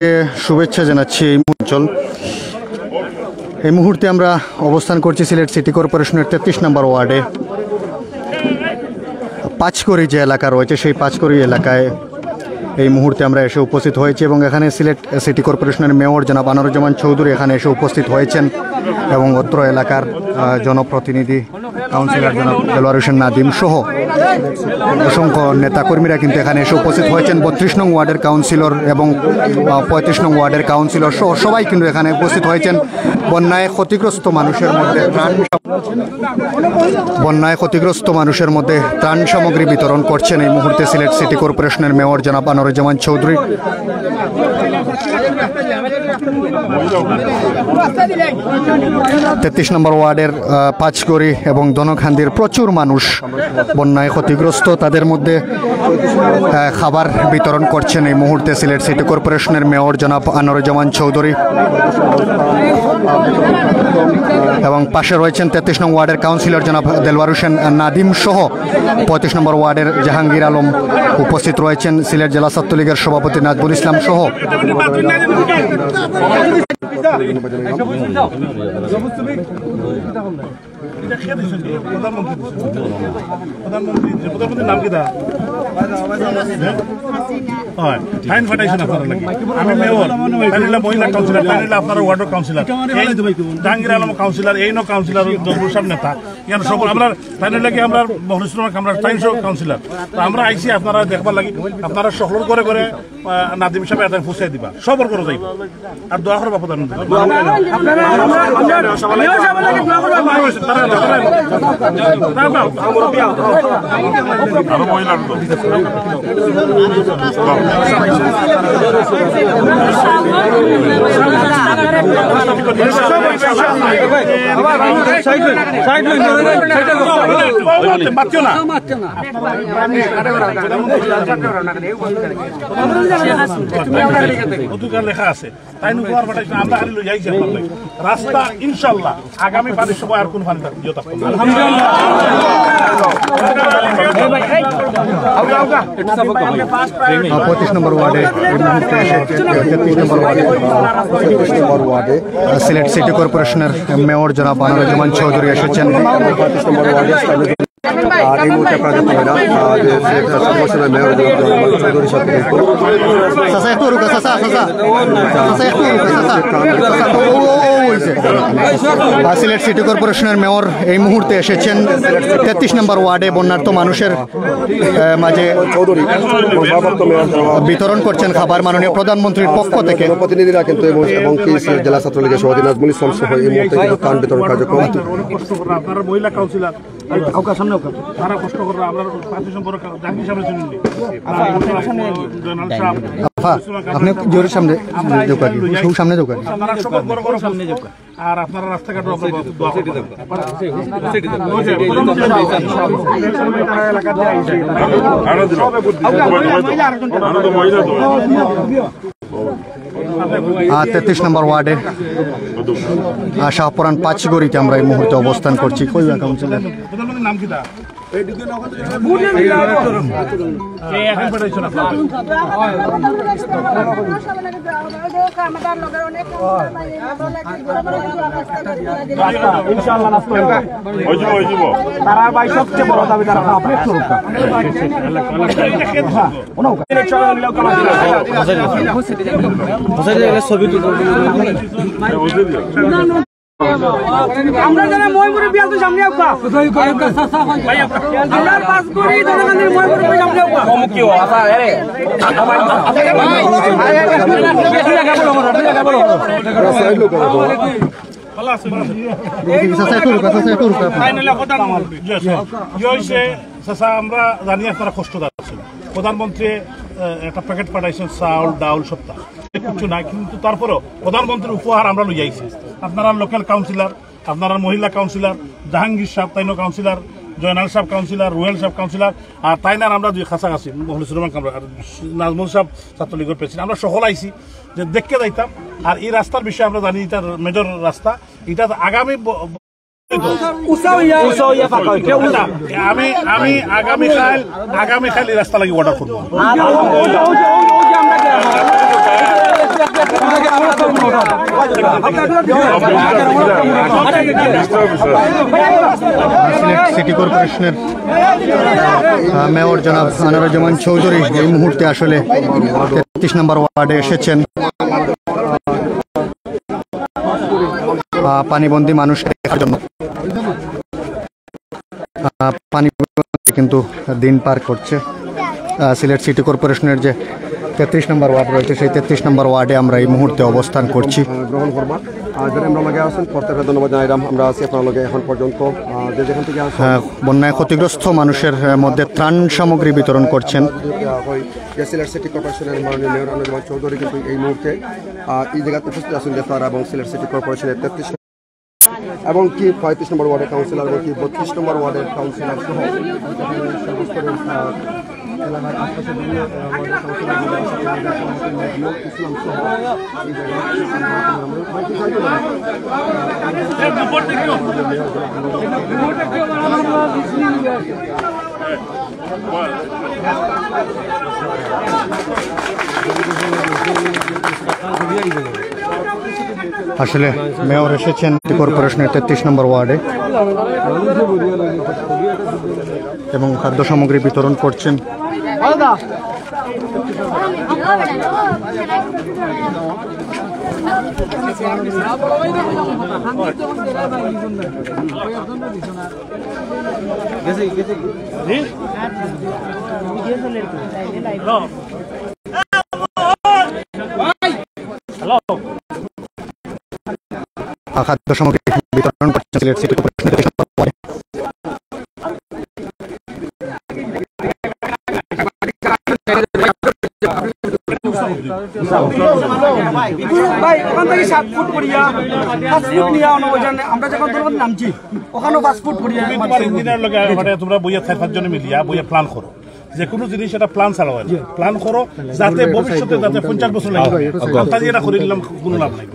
শুভেচ্ছা জানাচ্ছি। এই মুহূর্তে আমরা অবস্থান করছি সিলেট সিটি কর্পোরেশনের 33 নম্বর ওয়ার্ডে। পাঁচকড়ি যে এলাকা রয়েছে সেই পাঁচকড়ি এলাকায় এই মুহূর্তে আমরা এসে উপস্থিত হয়েছি এবং এখানে সিলেট সিটি কর্পোরেশনের মেয়র জনাব আনোয়ারুজ্জামান চৌধুরী এখানে এসে উপস্থিত হয়েছেন এবং অত্র এলাকার জনপ্রতিনিধি কাউন্সিলর জনাব দেলোয়ার হোসেন নাদিম সহ অসংখ্য নেতাকর্মীরা কিন্তু এখানে এসে উপস্থিত হয়েছেন। 32 নং ওয়ার্ডের কাউন্সিলর এবং 35 নং ওয়ার্ডের কাউন্সিলর সহ সবাই কিন্তু এখানে উপস্থিত হয়েছেন। বন্যায় ক্ষতিগ্রস্ত মানুষের মধ্যে ত্রাণ সামগ্রী বিতরণ করছেন এই মুহূর্তে সিলেট সিটি কর্পোরেশনের মেয়র জনাব আনোয়ারুজ্জামান চৌধুরী। 33 নম্বর ওয়ার্ডের পাঁচকড়ি এবং দনখান্দির প্রচুর মানুষ বন্যায় ক্ষতিগ্রস্ত, তাদের মধ্যে খাবার বিতরণ করছেন এই মুহূর্তে সিলেট সিটি কর্পোরেশনের মেয়র জনাব আনোয়ারুজ্জামান চৌধুরী এবং পাশে রয়েছেন 33 নং ওয়ার্ডের কাউন্সিলর জনাব দেলোয়ার হোসেন নাদিম সহ 35 নম্বর ওয়ার্ডের জাহাঙ্গীর আলম উপস্থিত রয়েছেন, সিলেট জেলা ছাত্রলীগের সভাপতি নাজবুল ইসলাম সহ প্রধানমন্ত্রীর নাম কি দা ফাইন ফাটাইছেন আপনারা নাকি? আমি মেয়র, মহিলা কাউন্সিলর, আপনার ওয়ার্ডের কাউন্সিলর, জাহাঙ্গীর আলম কাউন্সিলর, এই কাউন্সিলর, নজরুল সাহেব নেতা, এখানে সকল আমরা ফাইনাল লাগে আমরা মহলিসুল আমরা 300 কাউন্সিলর। তো আমরা আইসি আপনারা দেখবার লাগি, আপনারা সকল করে করে নাদিম সাহেব এটা ফুসাই দিবা, সবর করে যাইব আর দোয়া করবা প্রধানমন্ত্রী। লেখা আছে তাই আমরা খালি যাইছি রাস্তা ইনশাল্লাহ আগামী 5 সময় আর কোন ফানি থাকবে। 35 নম্বর ওয়ার্ডে সিলেট সিটি কর্পোরেশনের মেয়র জনাব আনোয়ারুজ্জামান চৌধুরী এসেছেন। আর এই মুহূর্তে আপনারা দেখতে পারেন মেয়র চৌধুরীর সাথে সিলেট সিটি কর্পোরেশনের মেয়র এই মুহূর্তে এসেছেন 33 নম্বর ওয়ার্ডে বন্যার্ত মানুষের মাঝে বিতরণ করছেন খাবার মাননীয় প্রধানমন্ত্রীর পক্ষ থেকে। প্রতিনিধিরা কিন্তু এবং জেলা ছাত্রলীগের সভাপতি নাজমুল ইসলাম সহ এই মুহূর্তে ত্রাণ বিতরণ কার্যক্রম মহিলা কাউন্সিলর তারা কষ্ট করে আমরা 5 সম্পর্ক জাহাঙ্গীর সামনে শুনলি আপনি জোরের সামনে সামনে দোকান আর আপনারা রাস্তাঘাট আর 33 নম্বর ওয়ার্ডে শাহপুরান পাঁচগড়িতে আমরা এই মুহূর্তে অবস্থান করছি। প্রধানমন্ত্রীর নাম কি দা আমরা যারা ময়মুরে বিয়াল তো সামনে আউকা আমরা পাস করি দনকান্দির ময়মুরে সামনে আউকা কি আছা আরে আমরা জানি আপনারা কষ্ট যাচ্ছেন। প্রধানমন্ত্রী একটা প্যাকেট পাঠাইছেন চাউল ডাউল সপ্তাহ কিছু নাই, কিন্তু তারপরেও প্রধানমন্ত্রীর উপহার আমরা লই যাইছি। আপনারা লোকাল কাউন্সিলর, আপনারা মহিলা কাউন্সিলর, জাহাঙ্গীর সাহেব তাইনো কাউন্সিলর, জয়নাল সাহেব কাউন্সিলর, রুহেল সাহেব কাউন্সিলর, আর তাইনার আমরা দুই কাছাকাছি মহলিসুর নাজমুল সাহেব ছাত্রলীগের প্রেসিডেন্ট, আমরা সকল আইসি যে দেখতে যাইতাম। আর এই রাস্তার বিষয়ে আমরা জানি এটা মেজর রাস্তা, এটা আগামী আমি আগামীকাল এই রাস্তা লাগি অর্ডার করবো। সিলেট সিটি কর্পোরেশনের মেয়র জনাব আনারুজ্জামান চৌধুরী এই মুহূর্তে আসলে 33 নম্বর ওয়ার্ডে এসেছেন পানিবন্দী মানুষ দেখার জন্য। পানিবন্দী কিন্তু দিন পার করছে। সিলেট সিটি কর্পোরেশনের যে 33 নম্বর ওয়ার্ড রয়েছে সেই 33 নম্বর ওয়ার্ডে আমরা এই মুহূর্তে অবস্থান করছি। গ্রহণ করবা যারা আমরা লগে আছেন প্রত্যেককে ধন্যবাদ জানাইলাম। আমরা আছি আপনার লগে এখন পর্যন্ত যে যেখান থেকে আসেন বন্যায় ক্ষতিগ্রস্ত মানুষের মধ্যে ত্রাণ সামগ্রী বিতরণ করছেন। সিলেট সিটি কর্পোরেশনের মাননীয় মেয়র আনারুজ্জামান চৌধুরী কিন্তু এই মুহূর্তে এই জায়গাতে উপস্থিত আছেন তারা এবং সিলেট সিটি কর্পোরেশনের 33 এবং কি 35 নম্বর ওয়ার্ডের কাউন্সিলর এবং কি 32 নম্বর ওয়ার্ডের কাউন্সিলর সহ এলাকার আশপাশে বিভিন্ন ওয়ার্ডের কাউন্সিলর ইসলাম সহ এই আসলে মেয়র এসেছেন কর্পোরেশনের 33 নম্বর ওয়ার্ডে এবং খাদ্য সামগ্রী বিতরণ করছেন। খাদ্য সামগ্রী বিতরণ করছেন সিলেট সিটি কর্পোরেশনের 33 নম্বর ওয়ার্ডে। ভাই ওখান থেকে 7 ফুট করিয়া 5 ফুট নিয়ে আমরা যখন তোর নামছি ওখানেও 5 ফুট করিয়া তোমার ইঞ্জিনিয়ার লগে মানে তোমরা বইয়া 4-5 জনে মিলিয়া বইয়া প্ল্যান করো যে কোনো জিনিস এটা প্ল্যান চালাও প্ল্যান করো যাতে ভবিষ্যতে যাতে 50 বছর লাগে এটা করে দিলাম কোনো লাভ নাই।